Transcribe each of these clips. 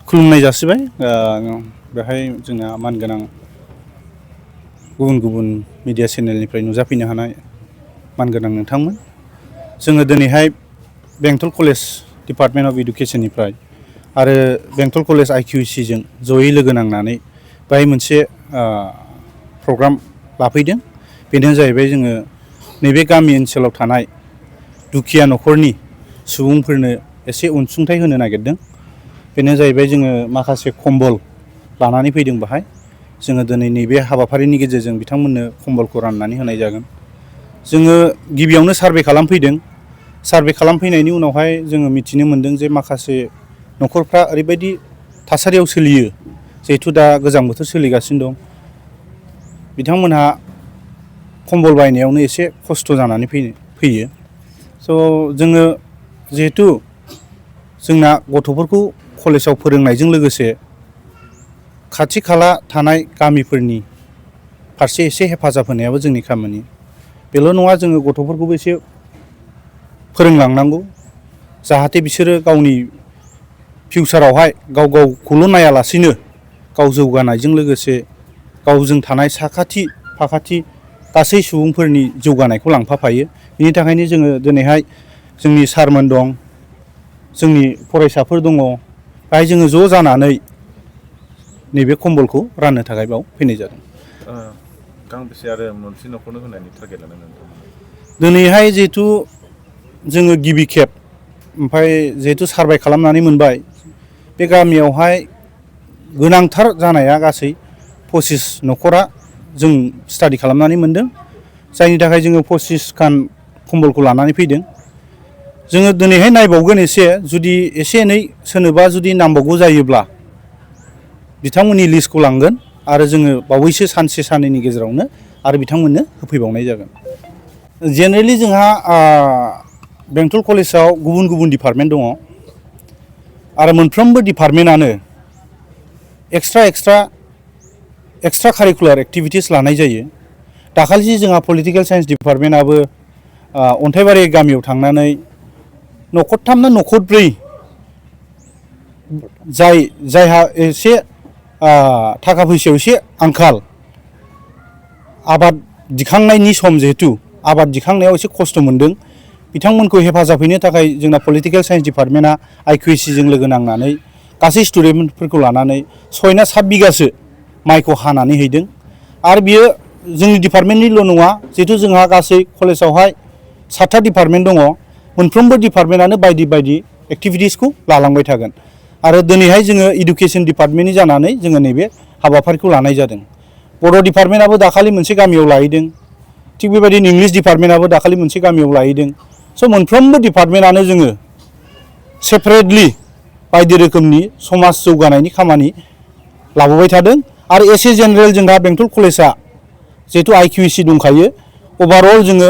खुलुमनाय जासिबाय बेहाय जोंना मानगोनां गुबुन गुबुन मिडिया चेनेलनिफ्राय नुजाफैनो हानाय मानगोनां नोंथांमोन जोङो दिनैहाय बेंटल कलेज डिपार्टमेन्ट अफ इडुकेशननिफ्राय आरो बेंटल कलेज IQAC जों जयै लोगो नांनानै बाहाय मोनसे प्रग्राम लाफैदों। बेनो जाहैबाय जोङो नैबे गामि ओनसोलाव थानाय दुखिया न'खरनि सुबुंफोरनो एसे अनसुंथाइ होनो नागिरदों। बेनो जाहैबाय जोङो माखासे कम्बल लानानै फैदों बाहाय जोङो दिनै नैबे हाबाफारिनि गेजेरजों बिथांमोननो कम्बलखौ राननानै होनाय जागोन। जोङो गिबियावनो सार्भे खालामफैदों। सार्भे खालामफैनायनि उनावहाय जोङो मिथिनो मोन्दों जे माखासे न'खरफ्रा ओरैबायदि थासारियाव सोलियो जिहेथु दा गोजां बोथोर सोलिगासिनो दं। बिथांमोनहा कम्बल बायनायावनो एसे खस्थ' जानानै फैयो। स' जोङो जिहेथु जोंना गथ'फोरखौ कलेजाव फोरोंनायजों लोगोसे खाथि खाला थानाय गामिफोरनि फारसे एसे हेफाजाब होनायाबो जोंनि खामानि। बेल' नङा जोङो गथ'फोरखौबो एसे फोरोंलांनांगौ जाहाथे बिसोरो गावनि फिउचारावहाय गाव गावखौल' नायालासिनो गाव जौगानायजों लोगोसे गावजों थानाय साखाथि फाखाथि गासै सुबुंफोरनि जौगानायखौ लांफाफायो। बिनि थाखायनो जोङो दिनैहाय जोंनि सारमोन दं, जोंनि फरायसाफोर दङ, बाहाय जोङो ज' जानानै नैबे कम्बलखौ राननो थाखाय बाव फैनाय जादों। गांबेसे आरो मोनसे न'खरनो होनायनि टारगेट लादों नोंथांमोना? दिनैहाय जिहेथु जोङो गिबि खेब ओमफ्राय जिहेथु सार्भे खालामनानै मोनबाय बे गामियावहाय गोनांथार जानाया गासै 25 न'खरा जों स्टाडि खालामनानै मोनदों। जायनि थाखाय जोङो 25 खान कम्बलखौ लानानै फैदों। जोङो दिनैहाय नायबावगोन एसे जुदि एसे एनै सोरनोबा जुदि नांबावगौ जायोब्ला बिथांमोननि लिस्टखौ लांगोन आरो जोङो बावैसो सानसे साननैनि गेजेरावनो आरो बिथांमोननो होफैबावनाय जागोन। जेनेरेलि जोंहा बेंटल कलेजाव गुबुन गुबुन डिपार्टमेन्ट दङ आरो मोनफ्रोमबो डिपार्टमेन्टआनो एक्सट्रा कारिकुलार एक्टिभिटिस लानाय जायो। दाखालि जोंहा पलिटिकेल साइन्स डिपार्टमेन्टआबो अन्थाइबारि गामियाव थांनानै न'खरथाम ना न'खरब्रै जायहा एसे थाखा फैसायाव एसे आंखाल, आबाद दिखांनायनि सम जिहेतु आबाद दिखांनायाव एसे खस्थ' मोनदों, बिथांमोनखौ हेफाजाब हैनो थाखाय जोंना पलिटिकेल साइन्स डिपार्टमेन्टआ IQAC जों लोगो नांनानै गासै स्टुडेन्टफोरखौ लानानै 6 ना 7 बिगासो माइखौ हानानै हैदों। आरो बियो जोंनि डिपार्टमेन्टनिल' नङा, जिहेतु जोंहा गासै कलेजावहाय 7था डिपार्टमेन्ट दङ। मोनफ्रोमबो डिपार्टमेन्टआनो बायदि बायदि एक्टिभिटिसखौ लालांबाय थागोन। आरो दिनैहाय जोङो इडुकेसन डिपार्टमेन्टनि जानानै जोङो नैबे हाबाफारिखौ लानाय जादों। बर' डिपार्टमेन्टआबो दाखालि मोनसे गामियाव लाहैदों। थिग बेबायदिनो इंलिश डिपार्टमेन्टआबो दाखालि मोनसे गामियाव लाहैदों। स' मोनफ्रोमबो डिपार्टमेन्टआनो जोङो सेपारेटलि बायदि रोखोमनि समाज जौगानायनि खामानि लाबोबाय थादों। आरो एसे जेनेरेल जोंहा बेंटल कलेजआ जिहेतु IQAC दंखायो, अभारअल जोङो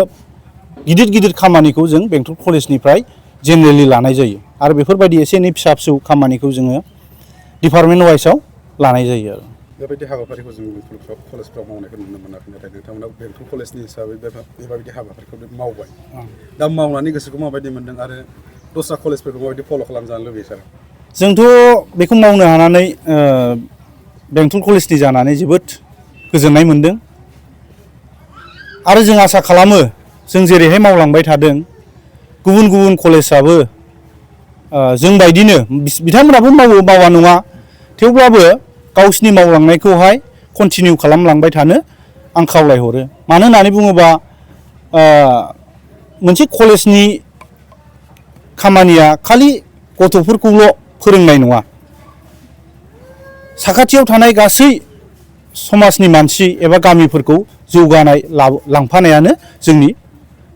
गिदिर गिदिर खामानिखौ जों बेंटल कलेजनिफ्राय जेनेरेलि लानाय जायो। आरो बेफोरबायदि एसे एनै फिसा फिसौ खामानिखौ जोङो डिपार्टमेन्ट वाइसआव लानाय जायो आरो। बेबायदि हाबाफारिखौ जों बेंटल कलेजफ्राव मावनायखौ नुनो मोनाखै, नाथाय नोंथांमोना बेंटल कलेजनि हिसाबै बेबायदि हाबाफारिखौ मावबाय। दा मावनानै गोसोखौ माबायदि मोन्दों आरो दस्रा कलेजफोरखौ माबायदि फल' खालामजानो लुबैयो सार? जोंथ' बेखौ मावनो हानानै बेंटल कलेजनि जानानै जोबोद गोजोननाय मोन्दों। आरो जों आसा खालामो जों जेरैहाय मावलांबाय थादों गुबुन गुबुन कलेजआबो जोंबायदिनो बिथांमोनाबो मावा नङा, थेवब्लाबो गावसिनि मावलांनायखौहाय कन्टिनिउ खालामलांबाय थानो आं खावलायहरो। मानो होननानै बुङोबा मोनसे कलेजनि खामानिया खालि गथ'फोरखौल' फोरोंनाय नङा, साखाथियाव थानाय गासै समाजनि मानसि एबा गामिफोरखौ जौगानाय लांफानायानो जोंनि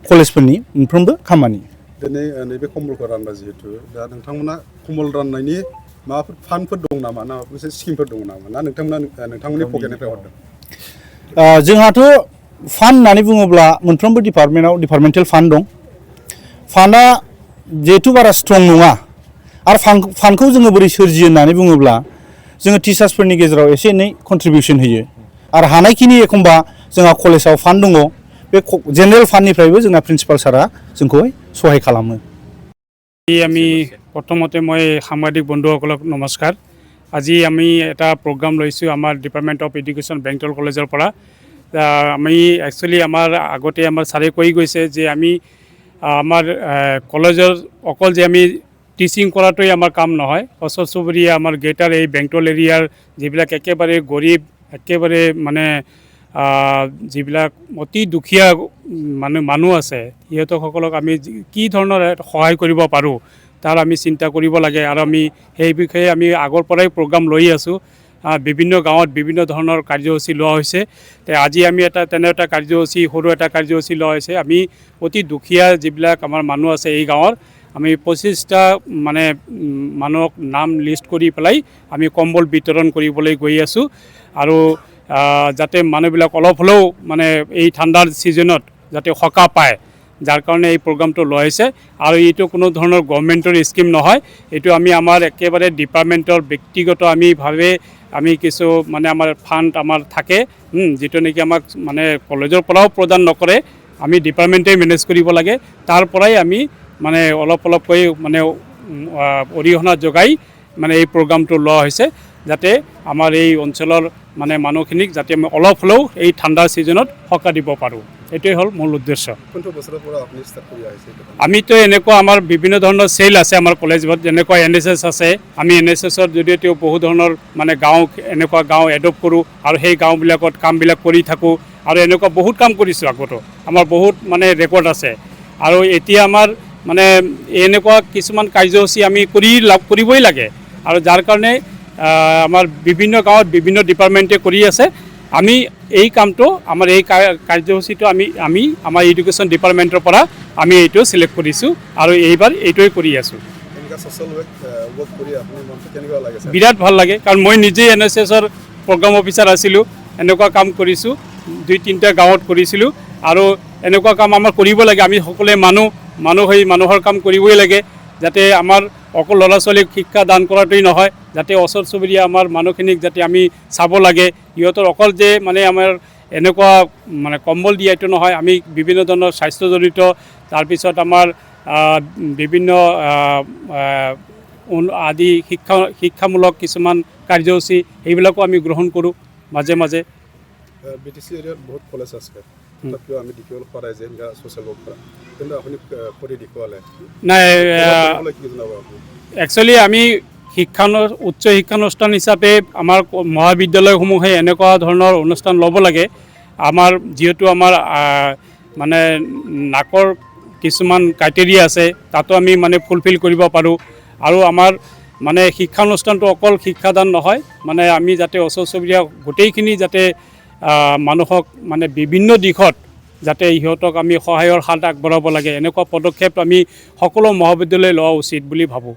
कलेजफोरनि मोनफ्रोमबो खामानि। दिनै नैबे कम्बलखौ रानबाय जिहेतु, दा नोंथांमोना कम्बल राननायनि माबाफोर फान्डफोर दं नामा, ना मोनसे स्किमफोर दङ नामा, ना नोंथांमोननि पकेटनिफ्राय हरदों? जोंहाथ' फान्ड होननानै बुङोब्ला मोनफ्रोमबो डिपार्टमेन्टआव डिपार्टमेन्टेल फान्ड दं। फान्डआ जिहेतु बारा स्ट्रं नङा। आरो फान्डखौ जोङो बोरै सोरजियो होननानै बुङोब्ला जोङो टिचार्सफोरनि गेजेराव एसे एनै कन्ट्रिबिउसन होयो। आरो हानायखिनि एखमबा जोंहा कलेजाव फान्ड दङ, बे जेनेरेल फान्डनिफ्रायबो जोंना प्रिन्सिपाल सारा जोंखौहाय सहाय खालामो। আমি প্ৰথমতে মই সাংবাদিক বন্ধুসকলক নমস্কাৰ। আজি আমি এটা প্ৰগ্ৰাম লৈছোঁ আমাৰ ডিপাৰ্টমেণ্ট অফ এডুকেশ্যন বেংটল কলেজৰ পৰা। আমি একচুৱেলি আমাৰ আগতে আমাৰ ছাৰে কৈ গৈছে যে আমি আমাৰ কলেজৰ অকল যে আমি টিচিং কৰাটোৱেই আমাৰ কাম নহয়, ওচৰ চুবুৰীয়া আমাৰ গ্ৰেটাৰ এই বেংটল এৰিয়াৰ যিবিলাক একেবাৰে গৰীব, একেবাৰে মানে যিবিলাক অতি দুখীয়া মানুহ আছে, সিহঁতসকলক আমি কি ধৰণৰ সহায় কৰিব পাৰোঁ তাৰ আমি চিন্তা কৰিব লাগে। আৰু আমি সেই বিষয়ে আমি আগৰ পৰাই প্ৰগ্ৰাম লৈ আছোঁ। বিভিন্ন গাঁৱত বিভিন্ন ধৰণৰ কাৰ্যসূচী লোৱা হৈছে। আজি আমি তেনে এটা কাৰ্যসূচী, সৰু এটা কাৰ্যসূচী লোৱা হৈছে। আমি অতি দুখীয়া যিবিলাক আমাৰ মানুহ আছে এই গাঁৱৰ, আমি 25টা মানে মানুহক নাম লিষ্ট কৰি পেলাই আমি কম্বল বিতৰণ কৰিবলৈ গৈ আছোঁ। আৰু যাতে মানুহবিলাক অলপ হ'লেও মানে এই ঠাণ্ডাৰ ছিজনত যাতে সকাহ পায়, যাৰ কাৰণে এই প্ৰগ্ৰামটো লোৱা হৈছে। আৰু এইটো কোনো ধৰণৰ গভৰ্ণমেণ্টৰ স্কিম নহয়, এইটো আমি আমাৰ একেবাৰে ডিপাৰ্টমেণ্টৰ ব্যক্তিগত আমি কিছু মানে আমাৰ ফাণ্ড আমাৰ থাকে, যিটো নেকি আমাক মানে কলেজৰ পৰাও প্ৰদান নকৰে, আমি ডিপাৰ্টমেণ্টে মেনেজ কৰিব লাগে। তাৰ পৰাই আমি মানে অলপকৈ মানে অৰিহণা যোগাই মানে এই প্ৰগ্ৰামটো লোৱা হৈছে, যাতে আমাৰ এই অঞ্চলৰ মানে মানুহখিনিক যাতে আমি অলপ হ'লেও এই ঠাণ্ডাৰ ছিজনত সকাহ দিব পাৰোঁ। এইটোৱে হ'ল মূল উদ্দেশ্য। কোনটো বছৰৰ পৰা আপুনি ষ্টাৰ্ট কৰি আহিছে? আমিতো এনেকুৱা আমাৰ বিভিন্ন ধৰণৰ চেল আছে আমাৰ কলেজত, যেনেকুৱা NSS আছে। আমি NSSৰ জৰিয়তেও বহু ধৰণৰ মানে এনেকুৱা গাঁও এডপ্ট কৰোঁ আৰু সেই গাঁওবিলাকত কামবিলাক কৰি থাকোঁ। আৰু এনেকুৱা বহুত কাম কৰিছোঁ আগতো, আমাৰ বহুত মানে ৰেকৰ্ড আছে। আৰু এতিয়া আমাৰ মানে এনেকুৱা কিছুমান কাৰ্যসূচী আমি কৰিবই লাগে। আৰু যাৰ কাৰণে আমাৰ বিভিন্ন গাঁৱত বিভিন্ন ডিপাৰ্টমেণ্টে কৰি আছে। আমি এই কামটো আমাৰ এই কাৰ্যসূচীটো আমি আমাৰ এডুকেশ্যন ডিপাৰ্টমেণ্টৰ পৰা আমি এইটো চিলেক্ট কৰিছোঁ আৰু এইবাৰ এইটোৱে কৰি আছোঁ। বিৰাট ভাল লাগে, কাৰণ মই নিজেই NSSৰ প্ৰগ্ৰাম অফিচাৰ আছিলোঁ। এনেকুৱা কাম কৰিছোঁ, 2-3টা গাঁৱত কৰিছিলোঁ। আৰু এনেকুৱা কাম আমাৰ কৰিব লাগে। আমি সকলোৱে মানুহ হৈ মানুহৰ কাম কৰিবই লাগে, যাতে আমাৰ অকল ল'ৰা ছোৱালীক শিক্ষা দান কৰাটোৱেই নহয়, যাতে ওচৰ চুবুৰীয়া আমাৰ মানুহখিনিক যাতে আমি চাব লাগে। সিহঁতৰ অকল যে মানে আমাৰ এনেকুৱা মানে কম্বল দিয়া এইটো নহয়, আমি বিভিন্ন ধৰণৰ স্বাস্থ্যজনিত, তাৰপিছত আমাৰ বিভিন্ন আদি শিক্ষামূলক কিছুমান কাৰ্যসূচী সেইবিলাকো আমি গ্ৰহণ কৰোঁ মাজে মাজে। BTC এৰিয়াত বহুত কলেজ আছে, তথাপিও আমি দেখিবলৈ পোৱা নাই যে ছ'চিয়েল ৱৰ্ক কৰা, কিন্তু আপুনি কৰি দেখুৱালে। নাই, একচুৱেলি আমি উচ্চ শিক্ষানুষ্ঠান হিচাপে আমাৰ মহাবিদ্যালয়সমূহে এনেকুৱা ধৰণৰ অনুষ্ঠান ল'ব লাগে। আমাৰ যিহেতু আমাৰ মানে নাকৰ কিছুমান ক্ৰাইটেৰিয়া আছে, তাতো আমি মানে ফুলফিল কৰিব পাৰোঁ। আৰু আমাৰ মানে শিক্ষানুষ্ঠানটো অকল শিক্ষাদান নহয়, মানে আমি যাতে ওচৰ চুবুৰীয়া গোটেইখিনি যাতে মানুহক মানে বিভিন্ন দিশত যাতে সিহঁতক আমি সহায়ৰ হাত আগবঢ়াব লাগে, এনেকুৱা পদক্ষেপ আমি সকলো মহাবিদ্যালয়ে লোৱা উচিত বুলি ভাবোঁ।